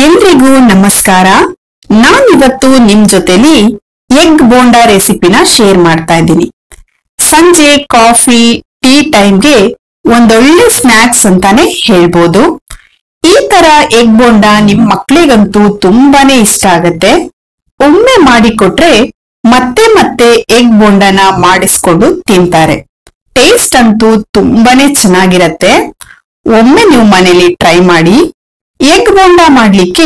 ಎಲ್ರಿಗೂ ನಮಸ್ಕಾರ. ನಾನಿವತ್ತು ನಿಮ್ ಜೊತೆಲಿ ಎಗ್ ಬೋಂಡಾ ರೆಸಿಪಿನ ಶೇರ್ ಮಾಡ್ತಾ ಇದ್ದೀನಿ. ಸಂಜೆ ಕಾಫಿ ಟೀ ಟೈಮ್ಗೆ ಒಂದೊಳ್ಳೆ ಸ್ನಾಕ್ಸ್ ಅಂತಾನೆ ಹೇಳ್ಬೋದು. ಈ ತರ ಎಗ್ ಬೋಂಡಾ ನಿಮ್ ಮಕ್ಳಿಗಂತೂ ತುಂಬಾನೇ ಇಷ್ಟ ಆಗತ್ತೆ. ಒಮ್ಮೆ ಮಾಡಿಕೊಟ್ರೆ ಮತ್ತೆ ಮತ್ತೆ ಎಗ್ ಬೋಂಡಾನ ಮಾಡಿಸ್ಕೊಂಡು ತಿಂತಾರೆ. ಟೇಸ್ಟ್ ಅಂತೂ ತುಂಬಾನೇ ಚೆನ್ನಾಗಿರತ್ತೆ. ಒಮ್ಮೆ ನೀವು ಮನೇಲಿ ಟ್ರೈ ಮಾಡಿ. ಎಗ್ ಬೋಂಡಾ ಮಾಡ್ಲಿಕ್ಕೆ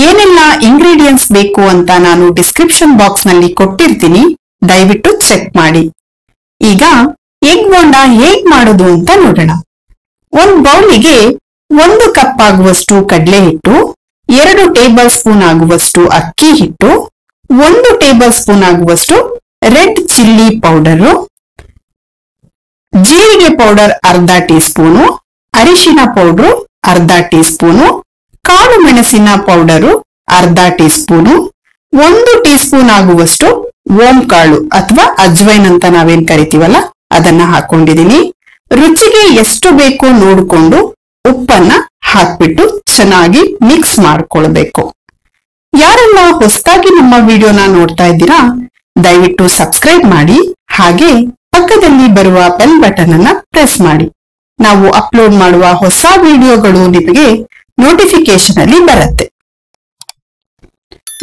ಏನೆಲ್ಲ ಇಂಗ್ರೀಡಿಯೆಂಟ್ಸ್ ಬೇಕು ಅಂತ ನಾನು ಡಿಸ್ಕ್ರಿಪ್ಷನ್ ಬಾಕ್ಸ್ ನಲ್ಲಿ ಕೊಟ್ಟಿರ್ತೀನಿ, ದಯವಿಟ್ಟು ಚೆಕ್ ಮಾಡಿ. ಈಗ ಎಗ್ ಬೋಂಡಾ ಹೇಗ್ ಮಾಡೋದು ಅಂತ ನೋಡೋಣ. ಒಂದ್ ಬೌಲಿಗೆ 1 ಕಪ್ ಆಗುವಷ್ಟು ಕಡಲೆ ಹಿಟ್ಟು, 2 ಟೇಬಲ್ ಸ್ಪೂನ್ ಆಗುವಷ್ಟು ಅಕ್ಕಿ ಹಿಟ್ಟು, 1 ಟೇಬಲ್ ಸ್ಪೂನ್ ಆಗುವಷ್ಟು ರೆಡ್ ಚಿಲ್ಲಿ ಪೌಡರು, ಜೀರಿಗೆ ಪೌಡರ್ ಅರ್ಧ ಟೀ ಸ್ಪೂನು, ಅರಿಶಿನ ಪೌಡರ್ ಅರ್ಧ ಟೀ ಸ್ಪೂನು, ಕಾಳು ಮೆಣಸಿನ ಪೌಡರು ಅರ್ಧ ಟೀ ಸ್ಪೂನು, 1 ಟೀ ಸ್ಪೂನ್ ಆಗುವಷ್ಟು ಓಂ ಕಾಳು ಅಥವಾ ಅಜ್ವೈನ್ ಅಂತ ನಾವೇನ್ ಕರಿತೀವಲ್ಲ ಅದನ್ನ ಹಾಕೊಂಡಿದೀನಿ. ರುಚಿಗೆ ಎಷ್ಟು ಬೇಕೋ ನೋಡ್ಕೊಂಡು ಉಪ್ಪನ್ನ ಹಾಕ್ಬಿಟ್ಟು ಚೆನ್ನಾಗಿ ಮಿಕ್ಸ್ ಮಾಡ್ಕೊಳ್ಬೇಕು. ಯಾರೆಲ್ಲ ಹೊಸದಾಗಿ ನಮ್ಮ ವಿಡಿಯೋನ ನೋಡ್ತಾ ಇದ್ದೀರಾ ದಯವಿಟ್ಟು ಸಬ್ಸ್ಕ್ರೈಬ್ ಮಾಡಿ, ಹಾಗೆ ಪಕ್ಕದಲ್ಲಿ ಬರುವ ಬೆಲ್ ಬಟನ್ ಅನ್ನ ಪ್ರೆಸ್ ಮಾಡಿ. ನಾವು ಅಪ್ಲೋಡ್ ಮಾಡುವ ಹೊಸ ವಿಡಿಯೋಗಳು ನಿಮಗೆ ನೋಟಿಫಿಕೇಶನ್ ಅಲ್ಲಿ ಬರುತ್ತೆ.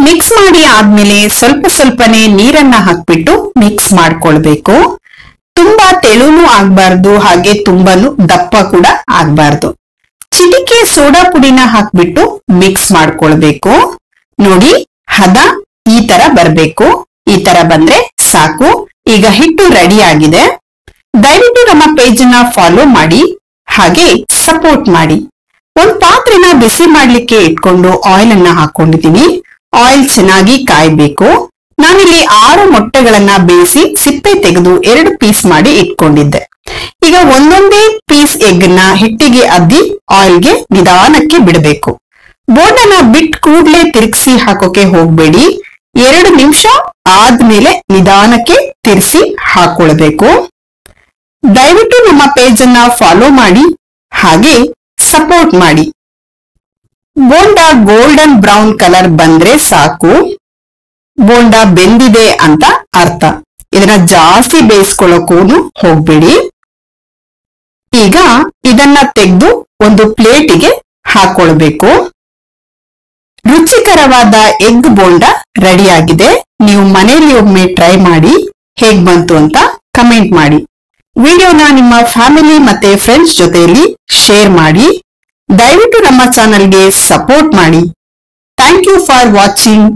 ಮಿಕ್ಸ್ ಮಾಡಿ ಆದ್ಮೇಲೆ ಸ್ವಲ್ಪ ಸ್ವಲ್ಪನೇ ನೀರನ್ನ ಹಾಕ್ಬಿಟ್ಟು ಮಿಕ್ಸ್ ಮಾಡ್ಕೊಳ್ಬೇಕು. ತುಂಬಾ ತೆಳುನೂ ಆಗ್ಬಾರ್ದು, ಹಾಗೆ ತುಂಬಾನು ದಪ್ಪ ಕೂಡ ಆಗ್ಬಾರ್ದು. ಚಿಟಿಕೆ ಸೋಡಾ ಪುಡಿನ ಹಾಕ್ಬಿಟ್ಟು ಮಿಕ್ಸ್ ಮಾಡ್ಕೊಳ್ಬೇಕು. ನೋಡಿ, ಹದ ಈ ತರ ಬರ್ಬೇಕು. ಈ ತರ ಬಂದ್ರೆ ಸಾಕು. ಈಗ ಹಿಟ್ಟು ರೆಡಿ ಆಗಿದೆ. ದಯವಿಟ್ಟು ನಮ್ಮ ಪೇಜ್ ನ ಫಾಲೋ ಮಾಡಿ, ಹಾಗೆ ಸಪೋರ್ಟ್ ಮಾಡಿ. ಒಂದ್ ಪಾತ್ರೆನ ಬಿಸಿ ಮಾಡ್ಲಿಕ್ಕೆ ಇಟ್ಕೊಂಡು ಆಯಿಲ್ ಅನ್ನ ಹಾಕೊಂಡಿದ್ದೀನಿ. ಆಯಿಲ್ ಚೆನ್ನಾಗಿ ಕಾಯ್ಬೇಕು. ನಾನಿಲ್ಲಿ 6 ಮೊಟ್ಟೆಗಳನ್ನ ಬೇಯಿಸಿ ಸಿಪ್ಪೆ ತೆಗೆದು 2 ಪೀಸ್ ಮಾಡಿ ಇಟ್ಕೊಂಡಿದ್ದೆ. ಈಗ ಒಂದೊಂದೇ ಪೀಸ್ ಎಗ್ ನ ಹಿಟ್ಟಿಗೆ ಅದ್ದಿ ಆಯಿಲ್ಗೆ ನಿಧಾನಕ್ಕೆ ಬಿಡಬೇಕು. ಬೋಂಡನ ಬಿಟ್ ಕೂಡ್ಲೆ ತಿರುಗಿಸಿ ಹಾಕೋಕೆ ಹೋಗ್ಬೇಡಿ. 2 ನಿಮಿಷ ಆದ್ಮೇಲೆ ನಿಧಾನಕ್ಕೆ ತಿರ್ಸಿ ಹಾಕೊಳ್ಬೇಕು. ದಯವಿಟ್ಟು ನಮ್ಮ ಪೇಜ್ ಅನ್ನ ಫಾಲೋ ಮಾಡಿ, ಹಾಗೆ ಸಪೋರ್ಟ್ ಮಾಡಿ. ಬೋಂಡಾ ಗೋಲ್ಡನ್ ಬ್ರೌನ್ ಕಲರ್ ಬಂದ್ರೆ ಸಾಕು, ಬೋಂಡಾ ಬೆಂದಿದೆ ಅಂತ ಅರ್ಥ. ಇದನ್ನ ಜಾಸ್ತಿ ಬೇಯಿಸ್ಕೊಳ್ಳೋಕೂ ಹೋಗ್ಬೇಡಿ. ಈಗ ಇದನ್ನ ತೆಗೆದು ಒಂದು ಪ್ಲೇಟಿಗೆ ಹಾಕೊಳ್ಬೇಕು. ರುಚಿಕರವಾದ ಎಗ್ ಬೋಂಡಾ ರೆಡಿ ಆಗಿದೆ. ನೀವು ಮನೆಯಲ್ಲಿ ಒಮ್ಮೆ ಟ್ರೈ ಮಾಡಿ ಹೇಗ್ ಬಂತು ಅಂತ ಕಮೆಂಟ್ ಮಾಡಿ. ವಿಡಿಯೋನ ನಿಮ್ಮ ಫ್ಯಾಮಿಲಿ ಮತ್ತೆ ಫ್ರೆಂಡ್ಸ್ ಜೊತೆಯಲ್ಲಿ ಶೇರ್ ಮಾಡಿ. ದಯವಿಟ್ಟು ನಮ್ಮ ಚಾನೆಲ್ಗೆ ಸಪೋರ್ಟ್ ಮಾಡಿ. Thank you for watching.